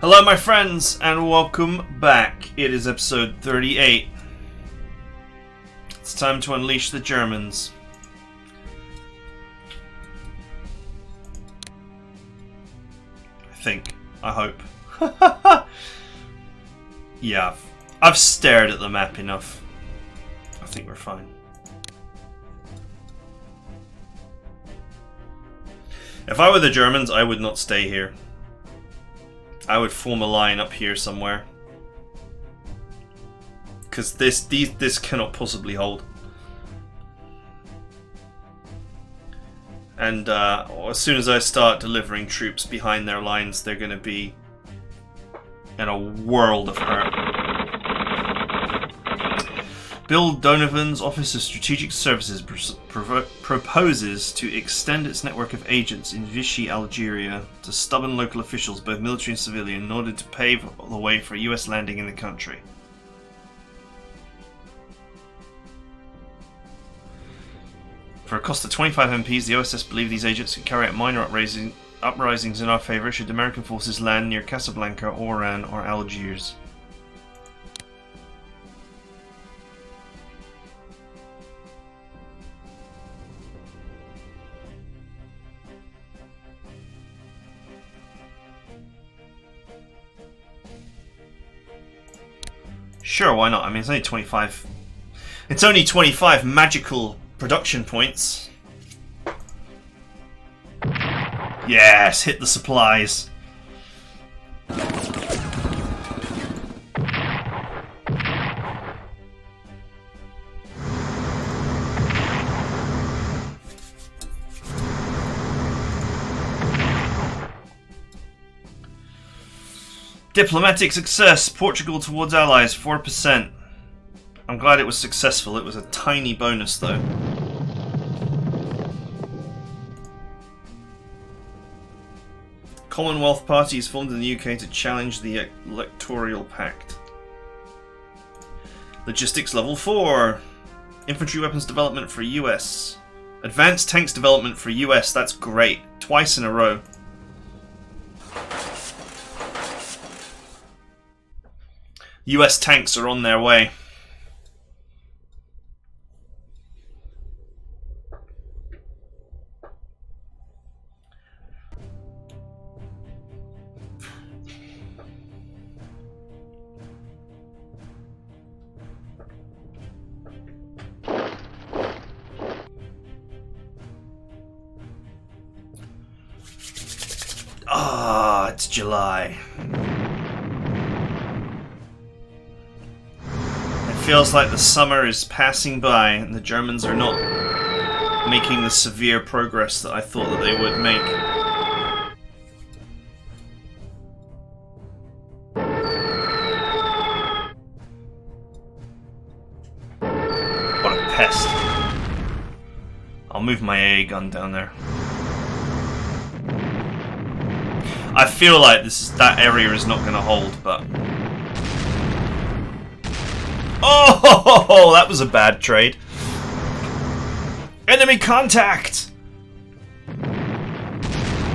Hello my friends and welcome back. It is episode 38. It's time to unleash the Germans. I hope. Yeah, I've stared at the map enough. I think we're fine. If I were the Germans, I would not stay here. I would form a line up here somewhere. Because this cannot possibly hold. And as soon as I start delivering troops behind their lines, they're going to be in a world of hurt. Bill Donovan's Office of Strategic Services proposes to extend its network of agents in Vichy, Algeria, to stubborn local officials, both military and civilian, in order to pave the way for a US landing in the country. For a cost of 25 MPs, the OSS believe these agents can carry out minor uprisings in our favour should American forces land near Casablanca, Oran, or Algiers. Sure, why not? I mean, it's only 25. It's only 25 magical production points. Yes, hit the supplies. Diplomatic success. Portugal towards allies, 4%. I'm glad it was successful. It was a tiny bonus, though. Commonwealth Party is formed in the UK to challenge the electoral pact. Logistics level 4. Infantry weapons development for US. Advanced tanks development for US. That's great. Twice in a row. US tanks are on their way. Ah, it's July. It feels like the summer is passing by and the Germans are not making the severe progress that I thought that they would make. What a pest. I'll move my AA gun down there. I feel like that area is not going to hold, but... Oh, that was a bad trade. Enemy contact!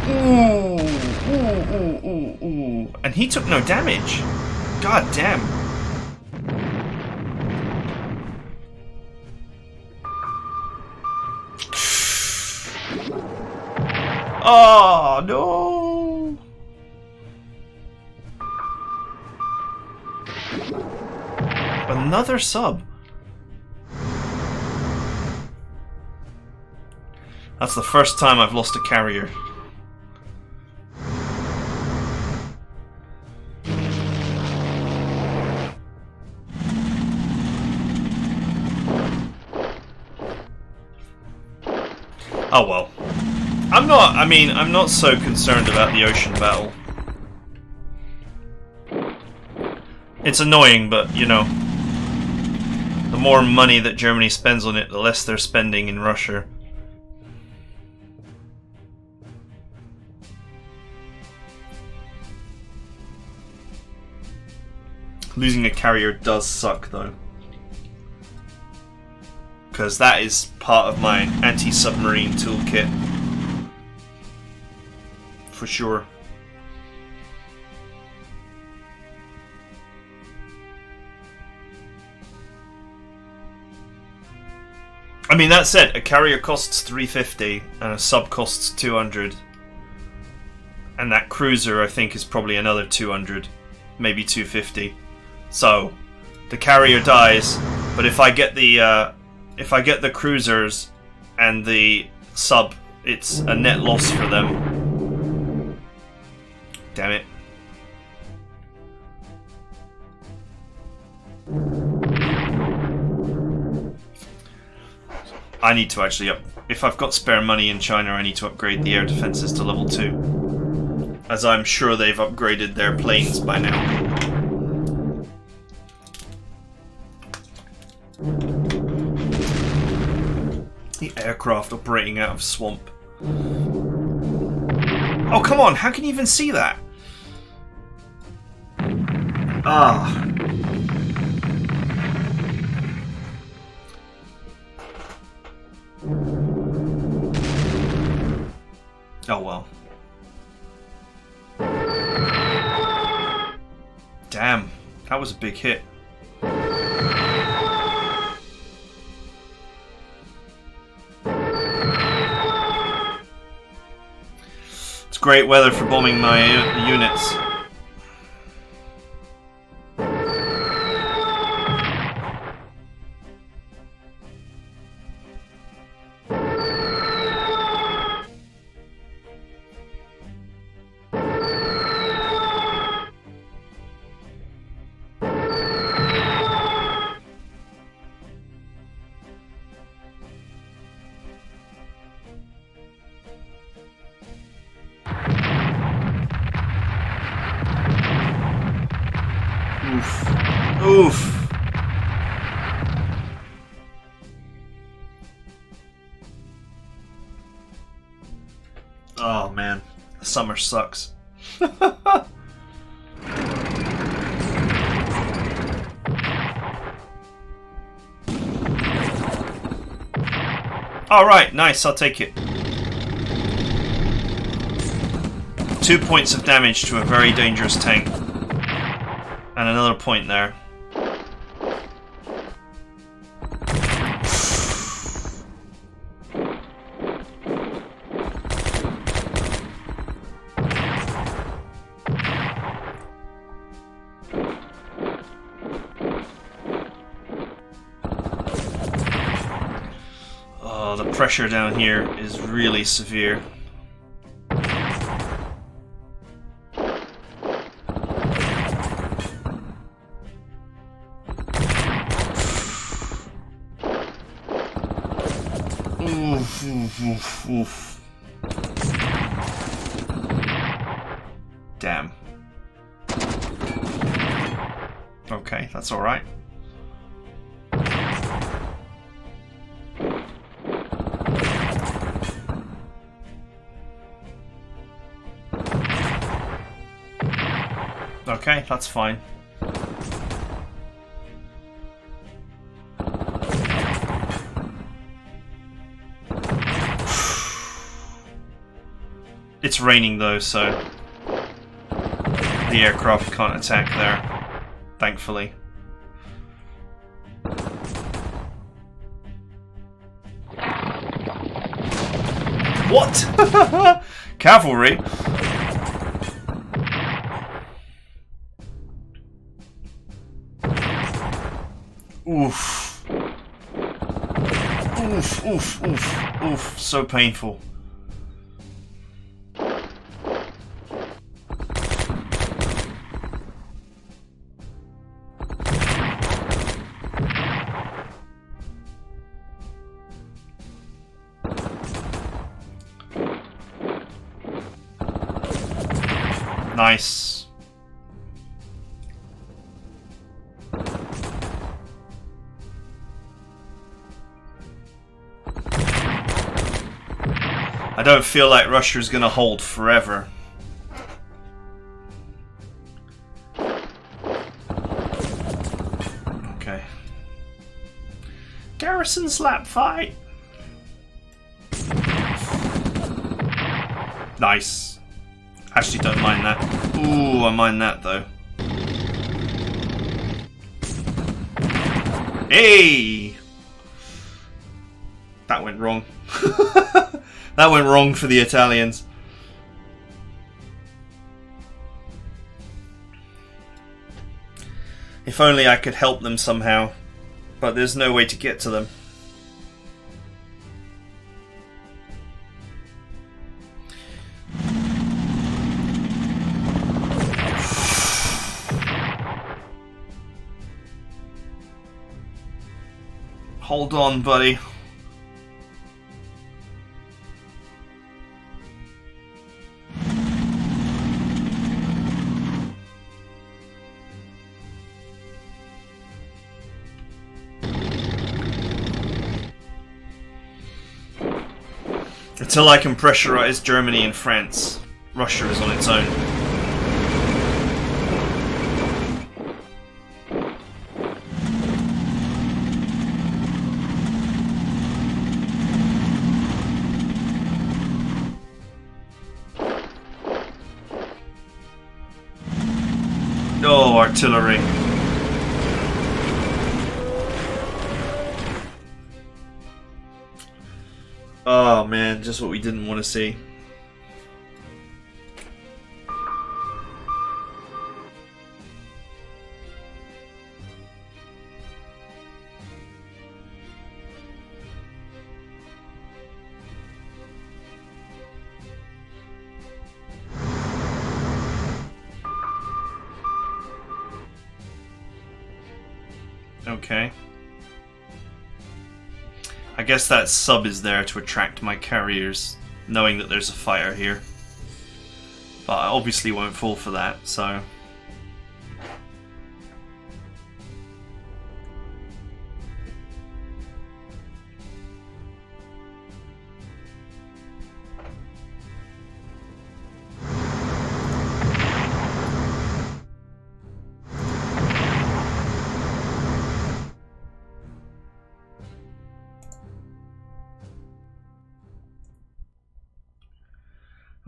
Ooh. And he took no damage. God damn. Oh, no. Another sub. That's the first time I've lost a carrier. Oh well. I'm not so concerned about the ocean battle. It's annoying, but you know, the more money that Germany spends on it, the less they're spending in Russia. Losing a carrier does suck, though. Because that is part of my anti-submarine toolkit. For sure. I mean, that said, a carrier costs 350 and a sub costs 200. And that cruiser, I think, is probably another 200, maybe 250. So, the carrier dies, but if I get the cruisers and the sub, it's a net loss for them. Damn it. I need to actually if I've got spare money in China, I need to upgrade the air defenses to level 2. As I'm sure they've upgraded their planes by now. The aircraft operating out of swamp. Oh, come on, how can you even see that? Ah. Oh well. Damn, that was a big hit. It's great weather for bombing my units. Oof. Oh man, summer sucks. Alright, nice, I'll take it. 2 points of damage to a very dangerous tank. And another point there. Oh, the pressure down here is really severe. Oof. Damn. Okay, that's alright. Okay, that's fine. It's raining though, so the aircraft can't attack there, thankfully. What? Cavalry? Oof. Oof. So painful. Nice. I don't feel like Russia's gonna hold forever. Okay. Garrison slap fight. Nice. Actually don't mind that. Ooh, I mind that though. Hey! That went wrong. That went wrong for the Italians. If only I could help them somehow, but there's no way to get to them. Hold on, buddy. Until I can pressurize Germany and France, Russia is on its own. Oh, artillery. Oh man, just what we didn't want to see. Okay. I guess that sub is there to attract my carriers, knowing that there's a fighter here. But I obviously won't fall for that, so...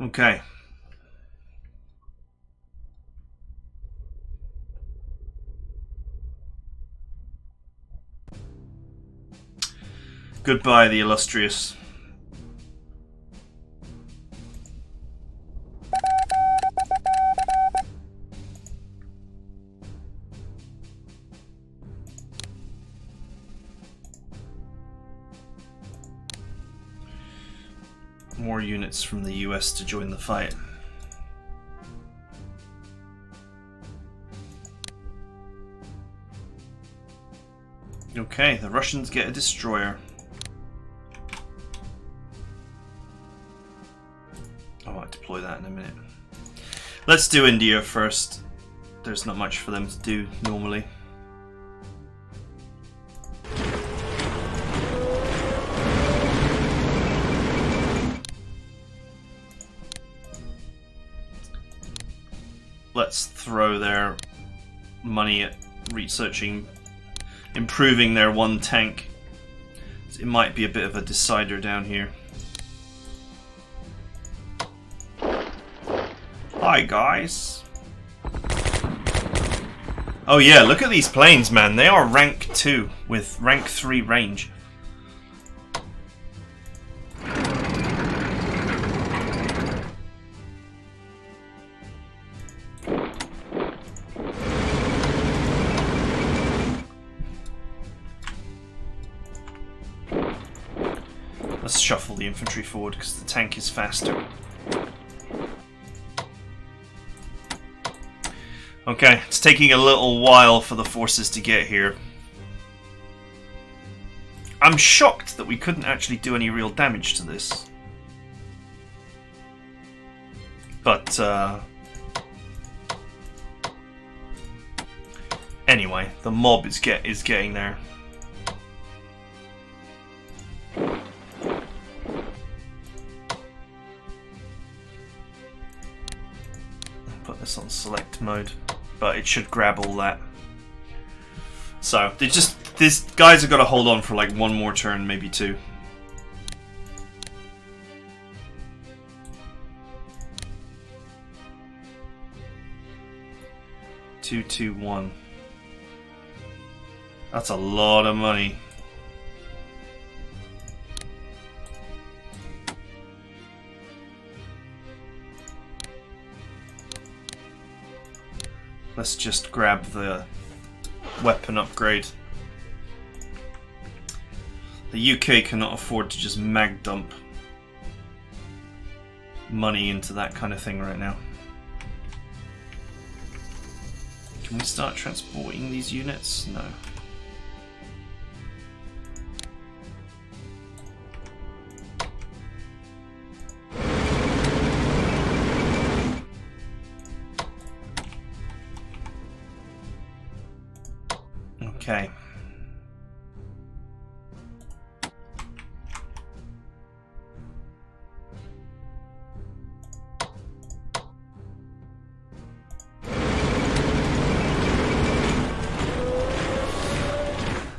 Okay. Goodbye, the illustrious. More units from the US to join the fight. Okay, the Russians get a destroyer. I might deploy that in a minute. Let's do India first. There's not much for them to do normally. Let's throw their money at researching, improving their one tank. It might be a bit of a decider down here. Hi guys. Oh yeah, look at these planes, man. They are rank 2 with rank 3 range. Let's shuffle the infantry forward because the tank is faster. Okay, it's taking a little while for the forces to get here. I'm shocked that we couldn't actually do any real damage to this. But, anyway, the mob is getting there. Put this on select mode, but it should grab all that. So these guys have got to hold on for like one more turn, maybe two. Two, two, one. That's a lot of money. Let's just grab the weapon upgrade. The UK cannot afford to just mag dump money into that kind of thing right now. Can we start transporting these units? No. Okay.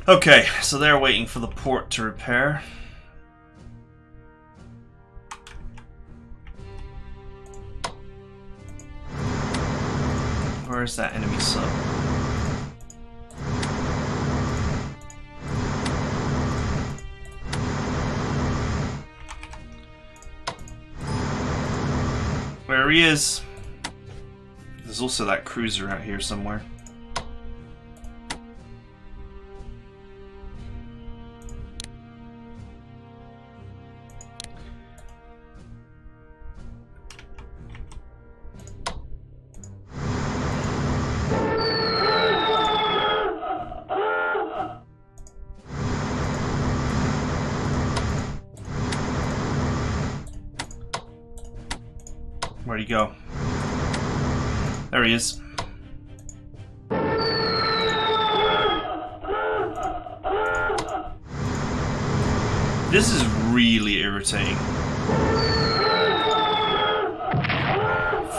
Okay, so they're waiting for the port to repair. Where is that enemy sub? There he is. There's also that cruiser out here somewhere. Where'd he go? There he is. This is really irritating.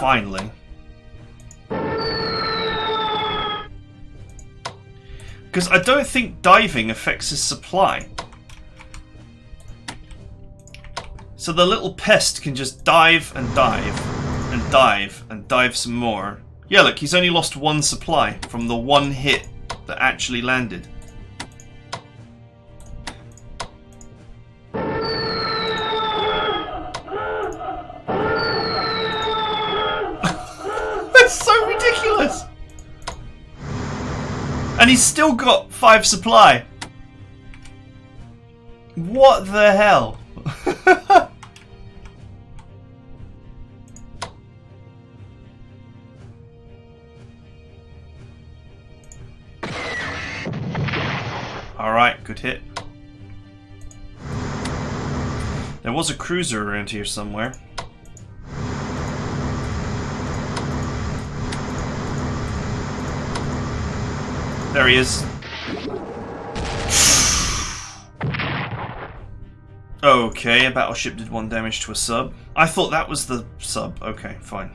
Finally. Because I don't think diving affects his supply. So the little pest can just dive and dive and dive and dive some more. Yeah, look, he's only lost one supply from the one hit that actually landed. That's so ridiculous! And he's still got 5 supply. What the hell? Alright, good hit. There was a cruiser around here somewhere. There he is. Okay, a battleship did 1 damage to a sub. I thought that was the sub. Okay, fine.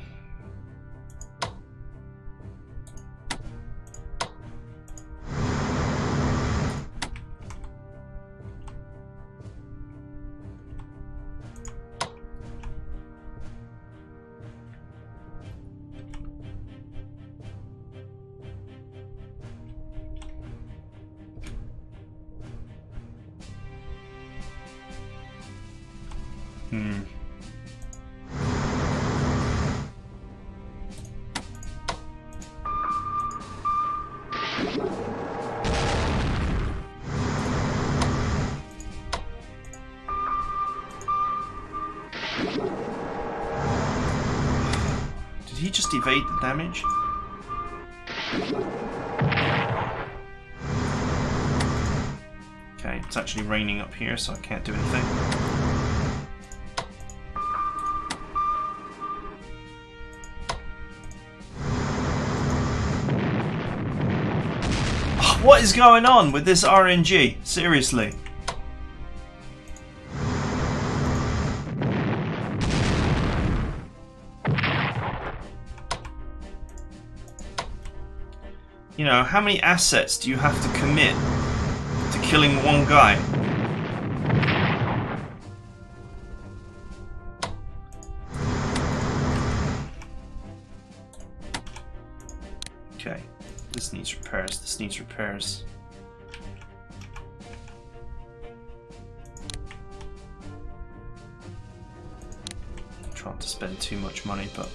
Did he just evade the damage? Okay, it's actually raining up here, so I can't do anything. What is going on with this RNG? Seriously. You know, how many assets do you have to commit to killing one guy? Okay, this needs repairs, this needs repairs. I'm trying to spend too much money, but...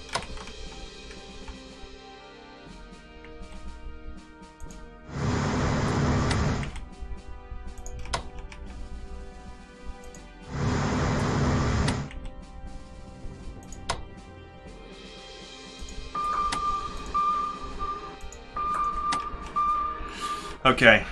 Okay.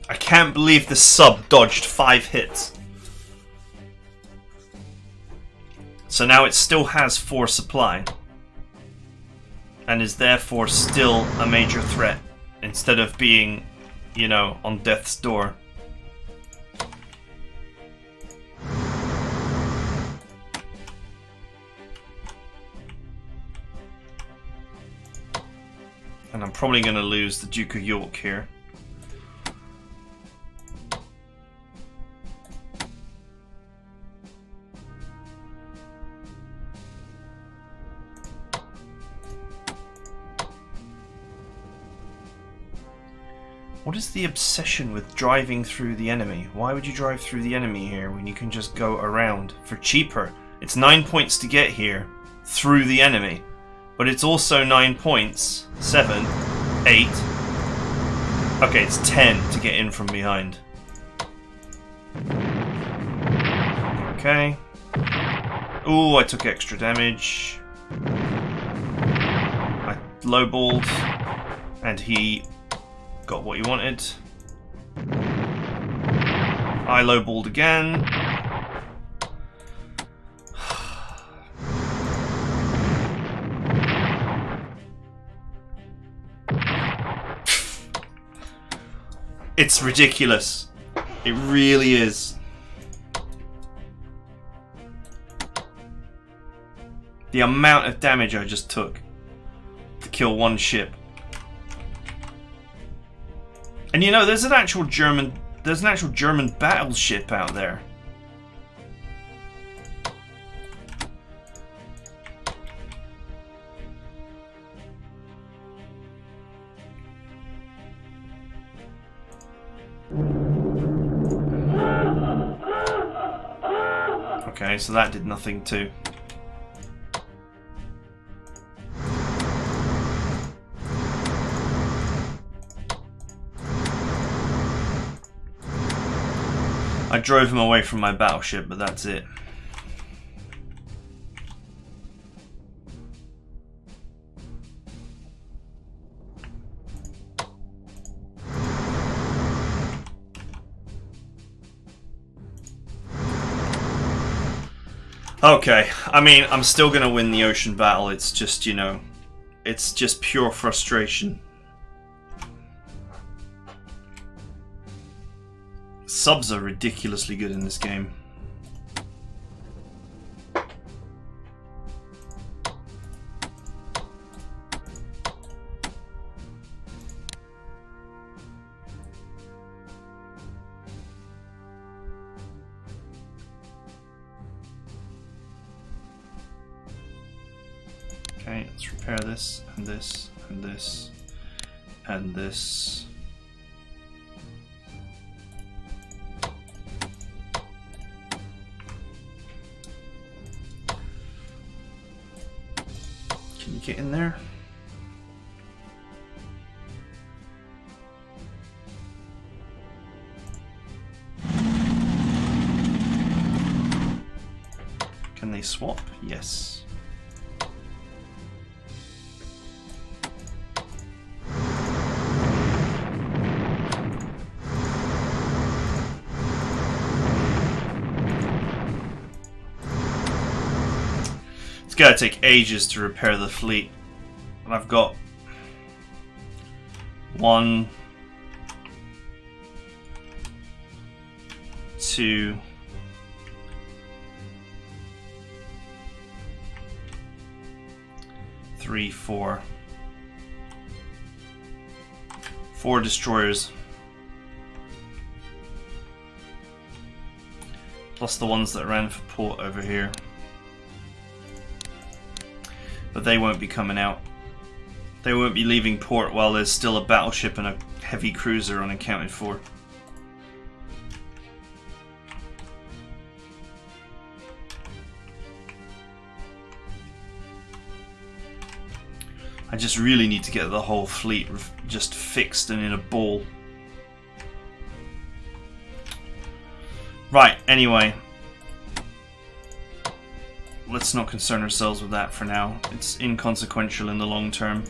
I can't believe the sub dodged 5 hits. So now it still has 4 supply. And is therefore still a major threat. Instead of being, you know, on death's door. And I'm probably going to lose the Duke of York here. What is the obsession with driving through the enemy? Why would you drive through the enemy here when you can just go around for cheaper? It's 9 points to get here through the enemy, but it's also 9 points. 7, 8. Okay, it's 10 to get in from behind. Okay. Ooh, I took extra damage. I lowballed, and he got what he wanted. I lowballed again. It's ridiculous. It really is. The amount of damage I just took to kill one ship. And you know, there's an actual German battleship out there. Okay, so that did nothing too. I drove him away from my battleship, but that's it. Okay, I mean, I'm still going to win the ocean battle. It's just, you know, it's just pure frustration. Subs are ridiculously good in this game. Okay, let's repair this, and this, and this, and this. Can you get in there? Can they swap? Yes. It's gonna take ages to repair the fleet. And I've got 1, 2, 3, 4. 4 destroyers. Plus the ones that ran for port over here. But they won't be coming out. They won't be leaving port while there's still a battleship and a heavy cruiser unaccounted for. I just really need to get the whole fleet just fixed and in a ball. Right, anyway. Let's not concern ourselves with that for now. It's inconsequential in the long term.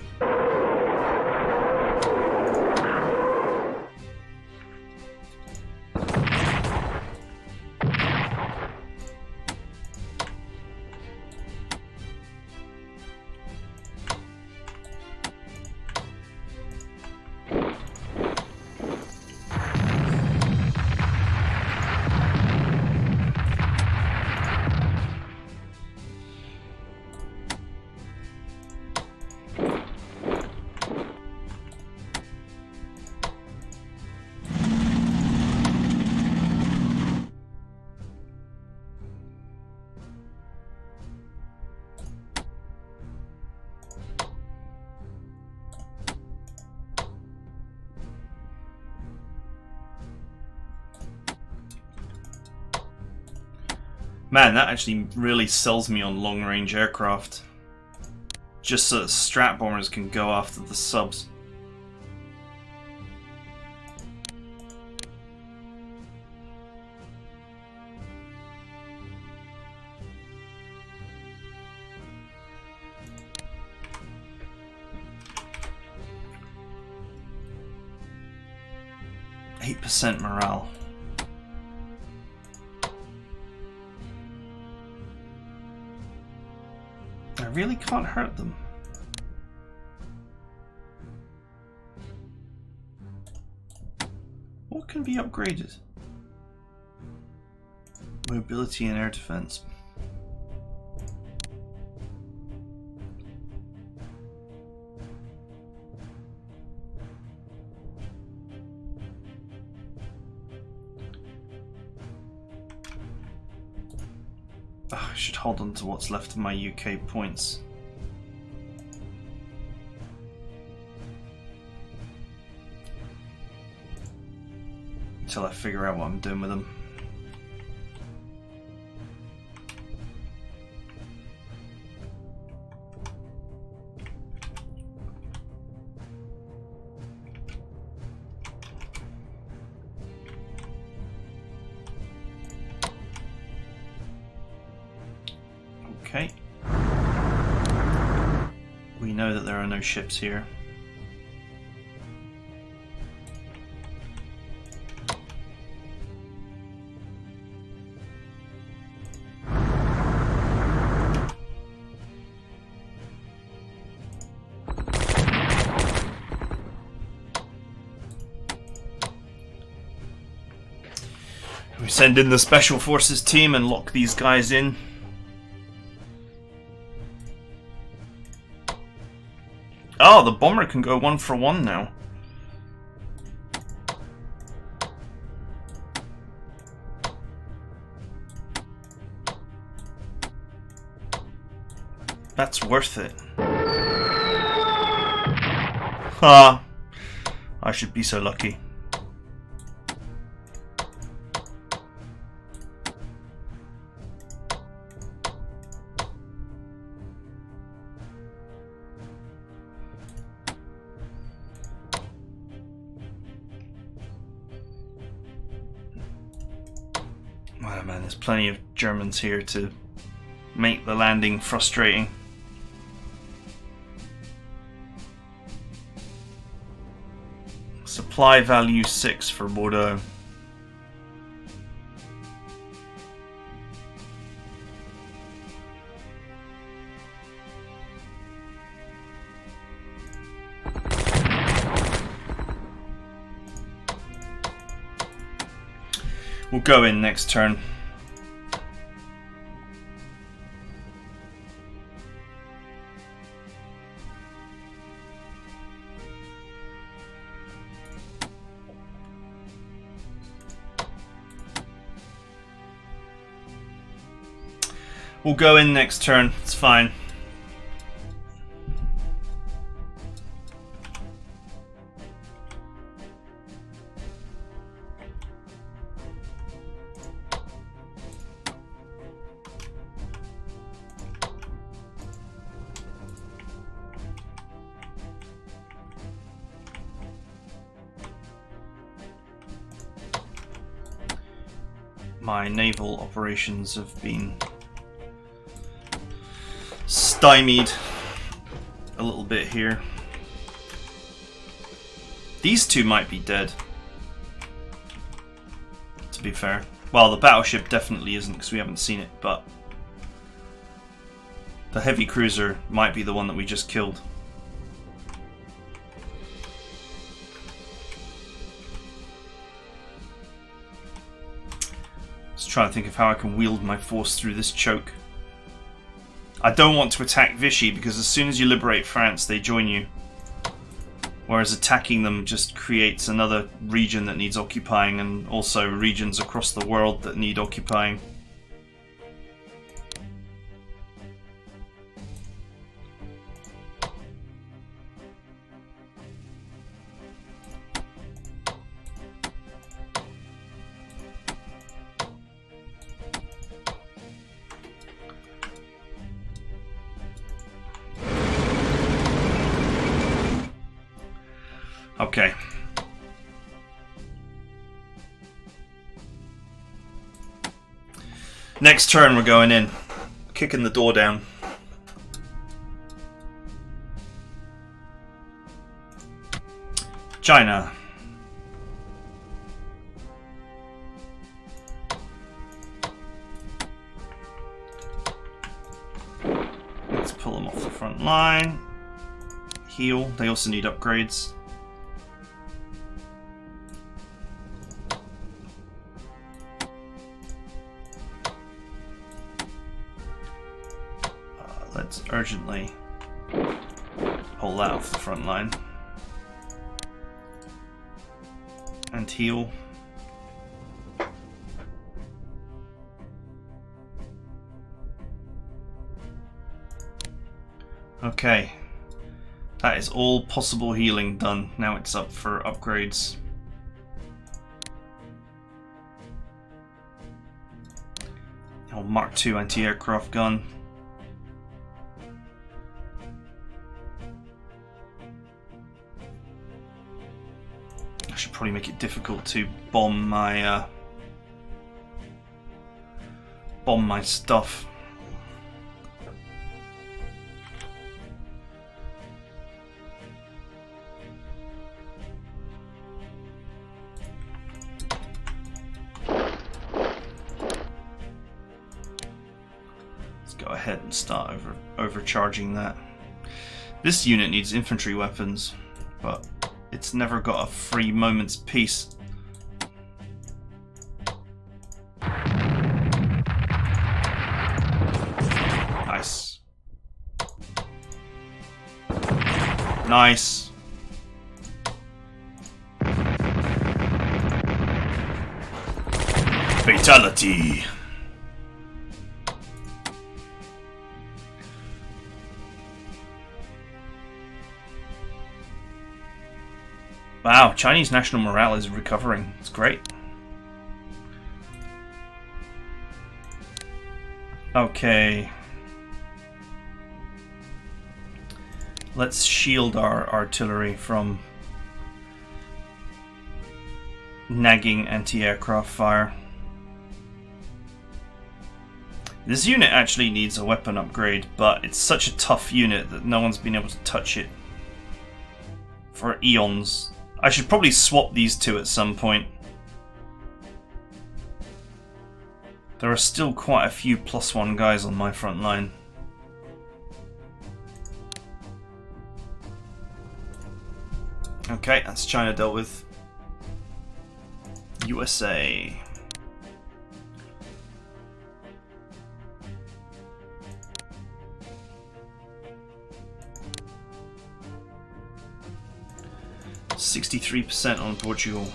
Man, that actually really sells me on long-range aircraft. Just so that strat bombers can go after the subs. %8 morale. I really can't hurt them. What can be upgraded? Mobility and air defense. I should hold on to what's left of my UK points. Until I figure out what I'm doing with them. Okay. We know that there are no ships here. We send in the Special Forces team and lock these guys in. Oh, the bomber can go 1 for 1 now. That's worth it. Ah, I should be so lucky. Oh man, there's plenty of Germans here to make the landing frustrating. Supply value 6 for Bordeaux. We'll go in next turn. We'll go in next turn, it's fine. my naval operations have been stymied a little bit here. These two might be dead, to be fair. Well, the battleship definitely isn't because we haven't seen it, but the heavy cruiser might be the one that we just killed. Just trying to think of how I can wield my force through this choke. I don't want to attack Vichy because as soon as you liberate France, they join you. Whereas attacking them just creates another region that needs occupying, and also regions across the world that need occupying. Okay. Next turn we're going in. Kicking the door down. China. Let's pull them off the front line. Heal. They also need upgrades. Let's urgently pull that off the front line and heal. Okay, that is all possible healing done. Now it's up for upgrades. Oh, Mark II anti-aircraft gun. I should probably make it difficult to bomb my stuff. Let's go ahead and start overcharging that. This unit needs infantry weapons, but it's never got a free moment's peace. Nice. Nice. Fatality. Wow, Chinese national morale is recovering. It's great. Okay. Let's shield our artillery from nagging anti-aircraft fire. This unit actually needs a weapon upgrade, but it's such a tough unit that no one's been able to touch it for eons. I should probably swap these two at some point. There are still quite a few +1 guys on my front line. Okay, that's China dealt with. USA. %63% on Portugal.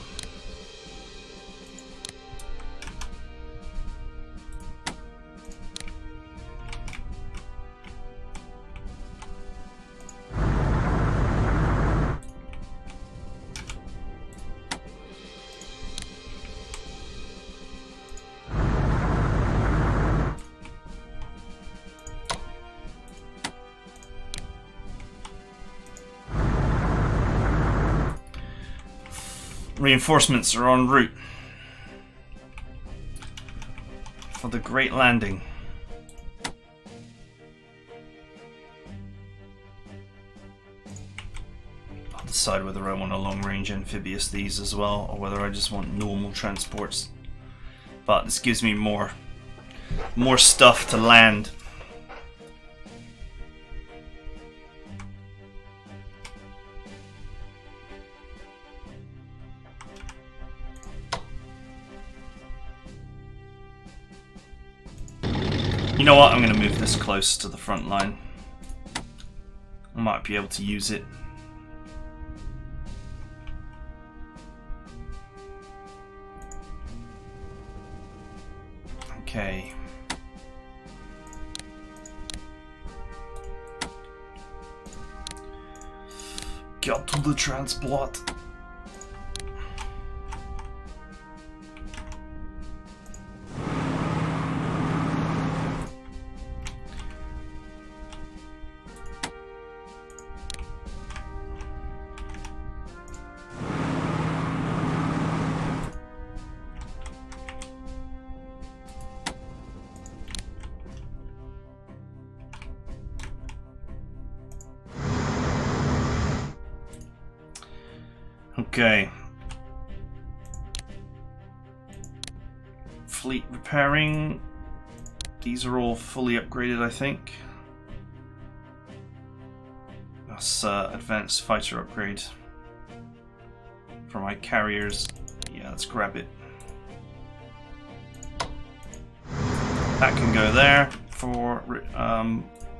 Reinforcements are en route. for the Great Landing. I'll decide whether I want a long-range amphibious these as well, or whether I just want normal transports. But this gives me more stuff to land. You know what? I'm going to move this close to the front line. I might be able to use it. Okay. Get to the transport. Okay. Fleet repairing. These are all fully upgraded, I think. That's advanced fighter upgrade. For my carriers. Yeah, let's grab it. That can go there for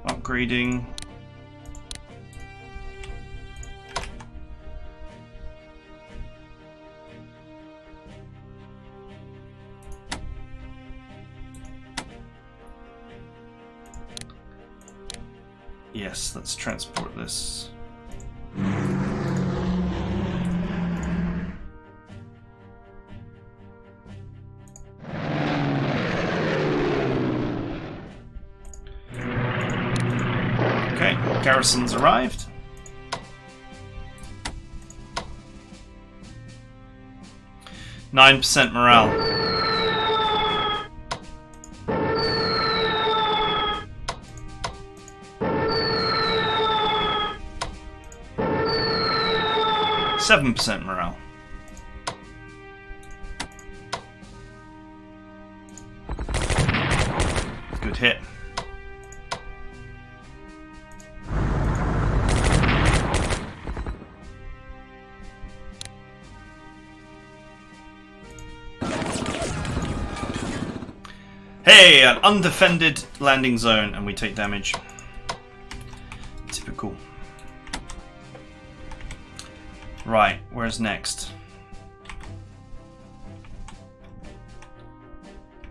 upgrading. Yes, let's transport this. Okay, garrison's arrived. %9 morale. %7 morale. Good hit. Hey, an undefended landing zone, and we take damage. Typical. Right, where's next?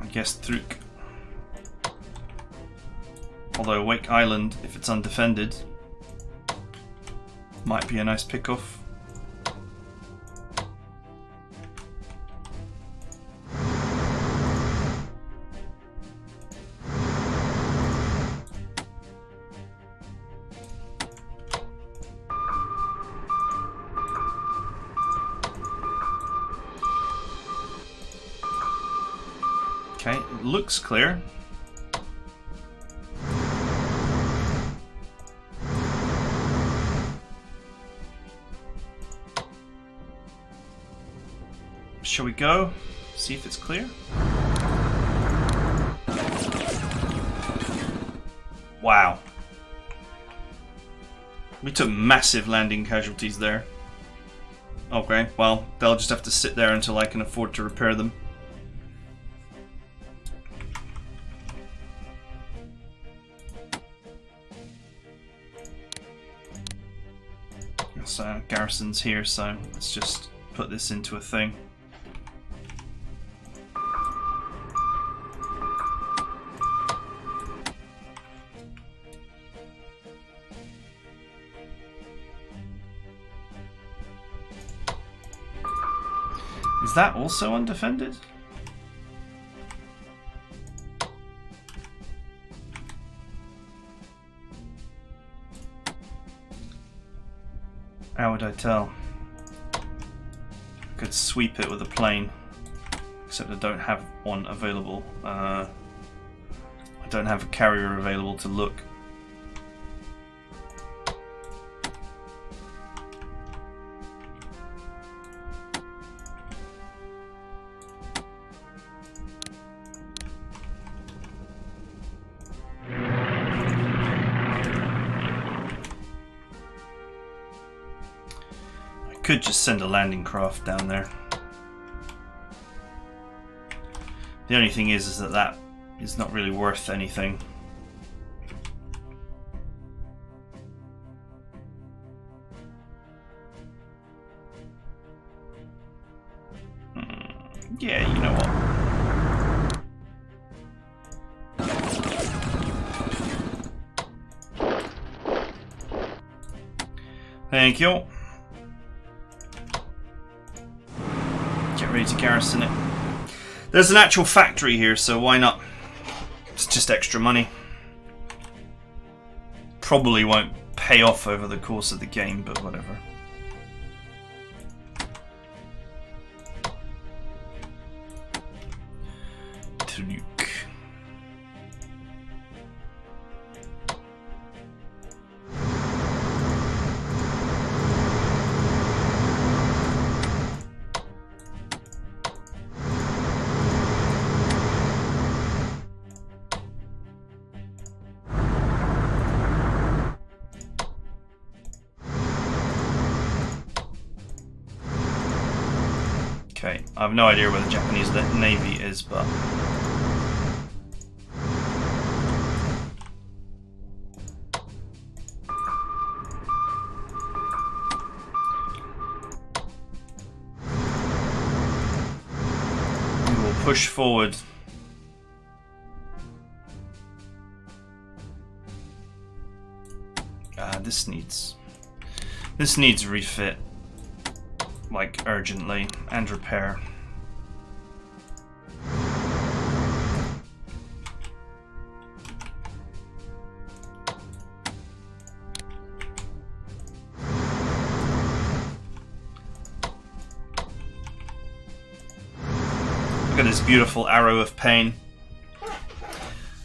I guess Truk. Although Wake Island, if it's undefended, might be a nice pick-off. Okay, it looks clear. Shall we go? See if it's clear? Wow. We took massive landing casualties there. Okay, well, they'll just have to sit there until I can afford to repair them. So garrison's here, so let's just put this into a thing. Is that also undefended? How would I tell? I could sweep it with a plane, except I don't have one available. I don't have a carrier available to look. Could just send a landing craft down there. The only thing is that that is not really worth anything. Yeah, you know what? Thank you. Get ready to garrison it. There's an actual factory here, so why not? It's just extra money. Probably won't pay off over the course of the game, but whatever. Truc. Okay, I have no idea where the Japanese Navy is, but... we will push forward. This needs refit. Like, urgently, and repair. Look at this beautiful arrow of pain.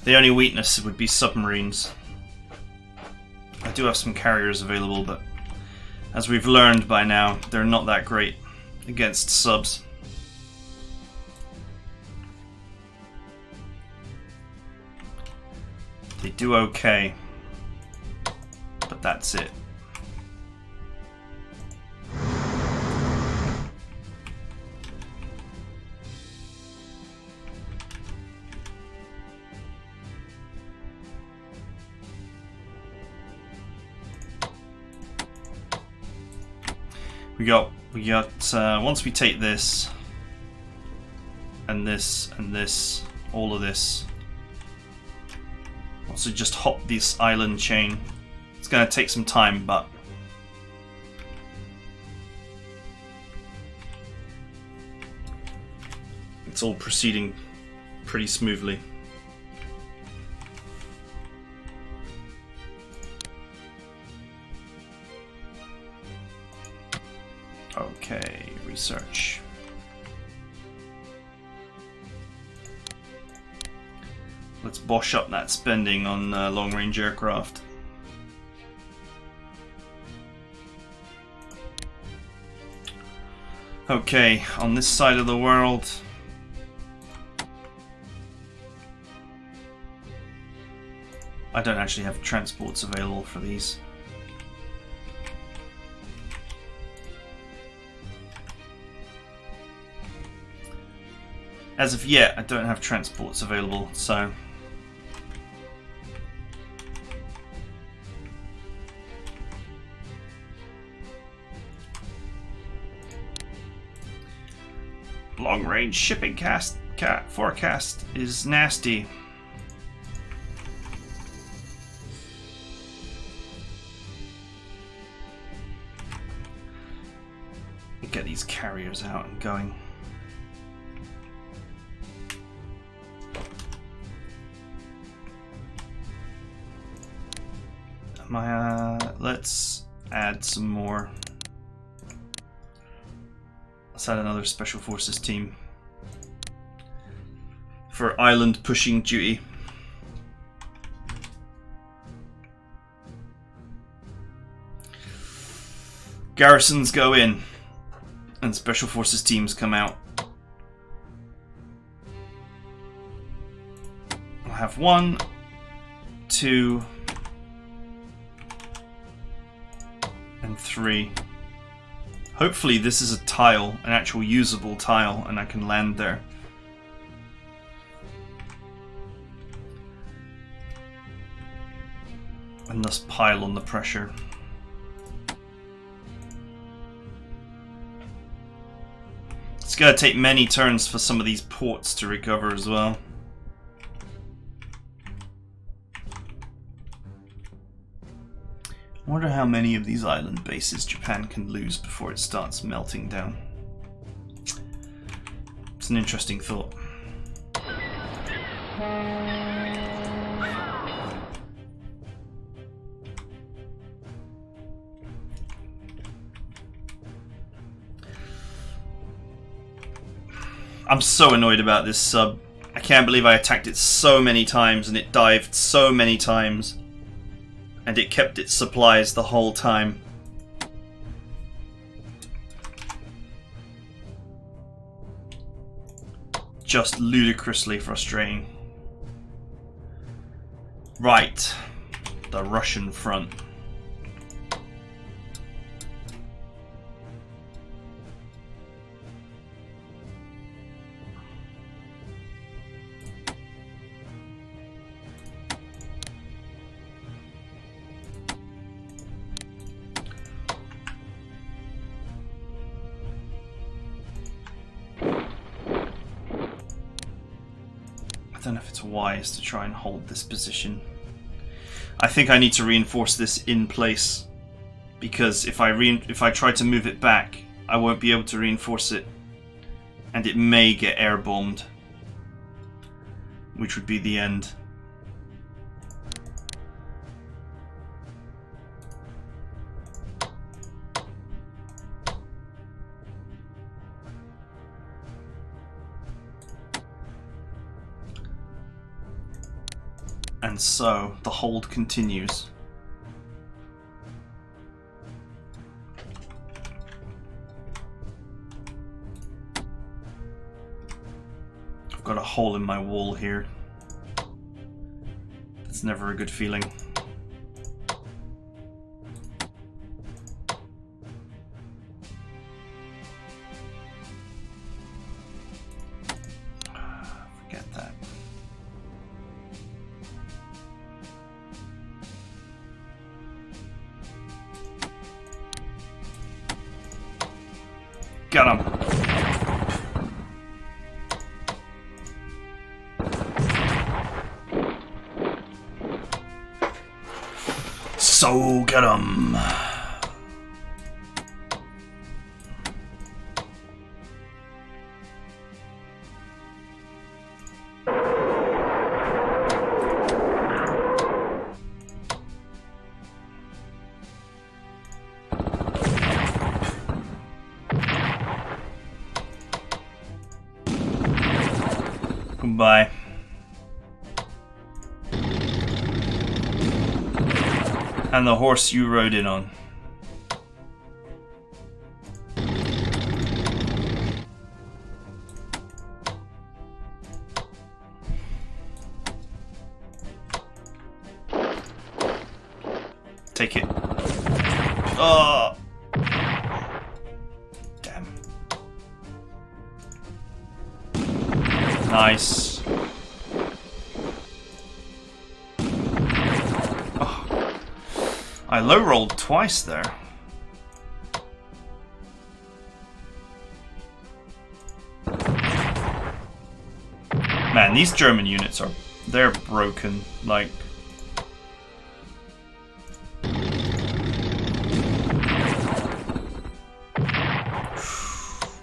The only weakness would be submarines. I do have some carriers available, but as we've learned by now, they're not that great against subs. They do okay, but that's it. We got once we take this and this and this, all of this, once we just hop this island chain, it's going to take some time, but it's all proceeding pretty smoothly. Okay, research. Let's bosh up that spending on long-range aircraft. Okay, on this side of the world, I don't actually have transports available for these. As of yet, I don't have transports available, so... Long-range shipping forecast is nasty. Get these carriers out and going. Let's add some more. Let's add another special forces team for island pushing duty. Garrisons go in, and special forces teams come out. I'll have 1, 2, and 3. Hopefully this is a tile, an actual usable tile, and I can land there. And thus pile on the pressure. It's going to take many turns for some of these ports to recover as well. I wonder how many of these island bases Japan can lose before it starts melting down. It's an interesting thought. I'm so annoyed about this sub. I can't believe I attacked it so many times and it dived so many times. And it kept its supplies the whole time. Just ludicrously frustrating. Right. The Russian front. I don't know if it's wise to try and hold this position. I think I need to reinforce this in place, because if I try to move it back, I won't be able to reinforce it, and it may get air bombed, which would be the end. And so, the hold continues. I've got a hole in my wall here. That's never a good feeling. Forget that. Got him. So get him. Goodbye. And the horse you rode in on. Take it. Oh! Damn. Nice. I low-rolled twice there. Man, these German units they're broken, like...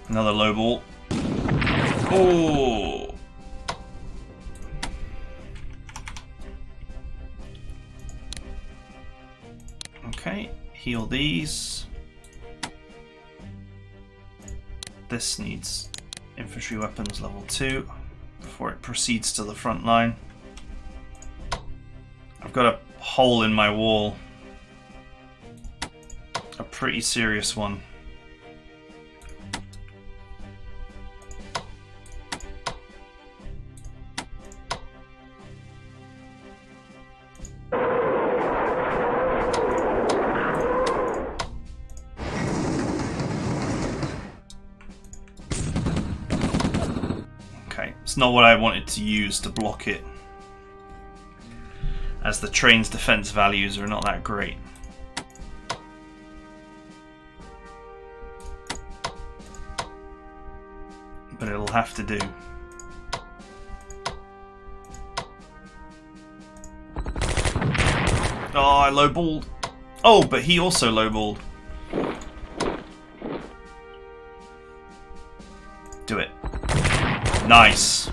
Another low ball. Oh! Okay, heal these. This needs infantry weapons level 2 before it proceeds to the front line. I've got a hole in my wall. A pretty serious one. Okay, it's not what I wanted to use to block it, as the train's defense values are not that great. But it'll have to do. Oh, I lowballed. Oh, but he also lowballed. Do it. Nice.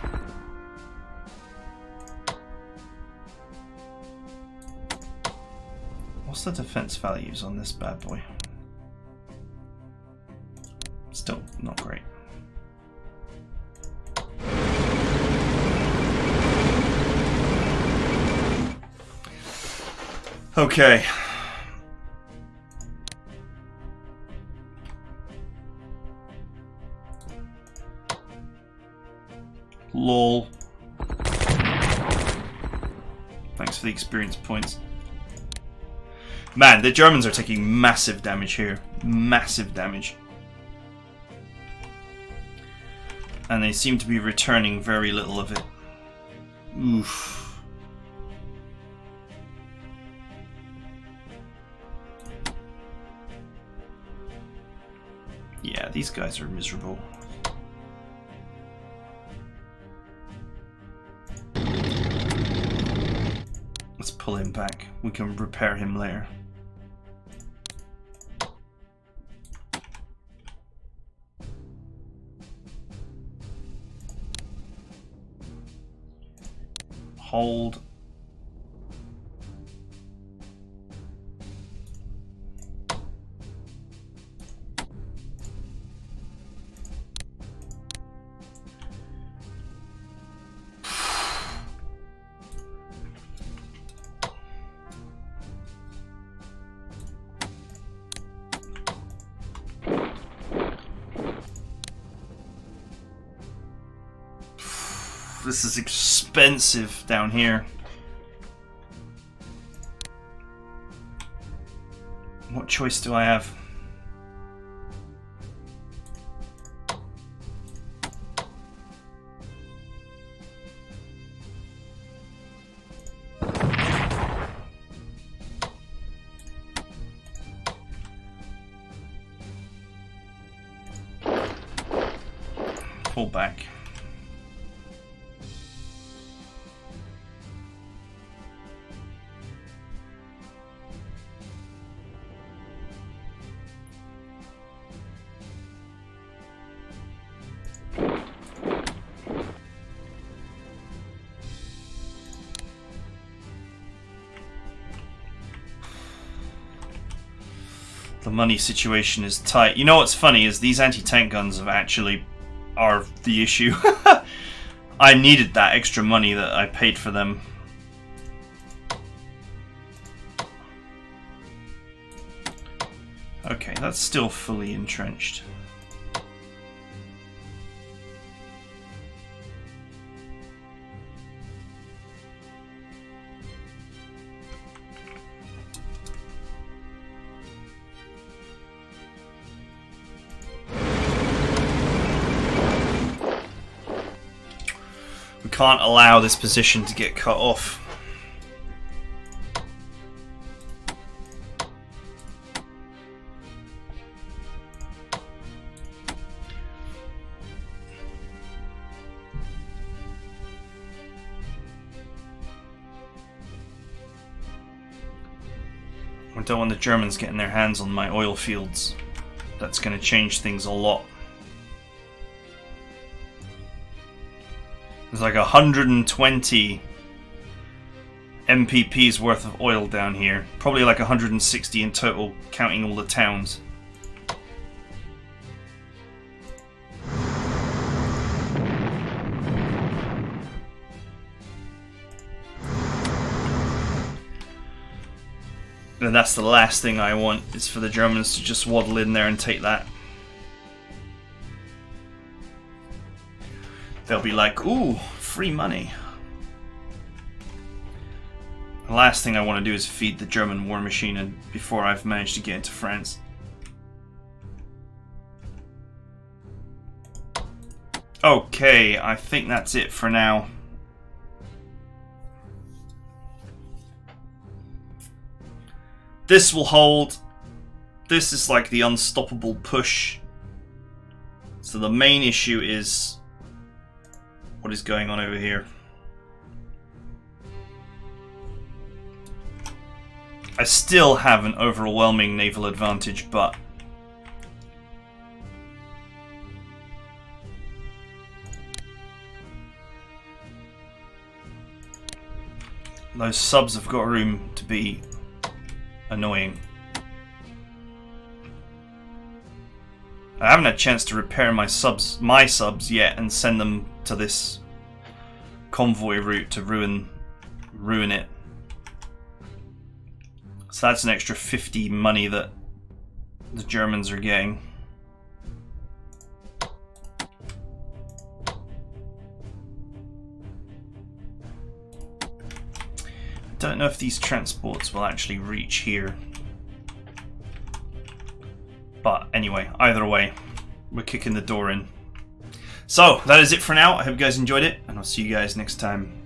What's the defense values on this bad boy? Still not great. Okay. Lol. Thanks for the experience points. Man, the Germans are taking massive damage here. Massive damage. And they seem to be returning very little of it. Oof. Yeah, these guys are miserable. Let's pull him back. We can repair him later. Hold. This is expensive down here. What choice do I have? Pull back. The money situation is tight. You know what's funny is these anti-tank guns are the issue. I needed that extra money that I paid for them. Okay, that's still fully entrenched. Can't allow this position to get cut off. I don't want the Germans getting their hands on my oil fields. That's going to change things a lot. There's like 120 MPP's worth of oil down here. Probably like 160 in total, counting all the towns. And that's the last thing I want, is for the Germans to just waddle in there and take that. They'll be like, ooh, free money. The last thing I want to do is feed the German war machine and before I've managed to get into France. Okay, I think that's it for now. This will hold. This is like the unstoppable push. So the main issue is what is going on over here. I still have an overwhelming naval advantage, but those subs have got room to be annoying. I haven't had a chance to repair my subs yet and send them to this convoy route to ruin it. So that's an extra 50 money that the Germans are getting. I don't know if these transports will actually reach here. But anyway, either way, we're kicking the door in. So, that is it for now. I hope you guys enjoyed it, and I'll see you guys next time.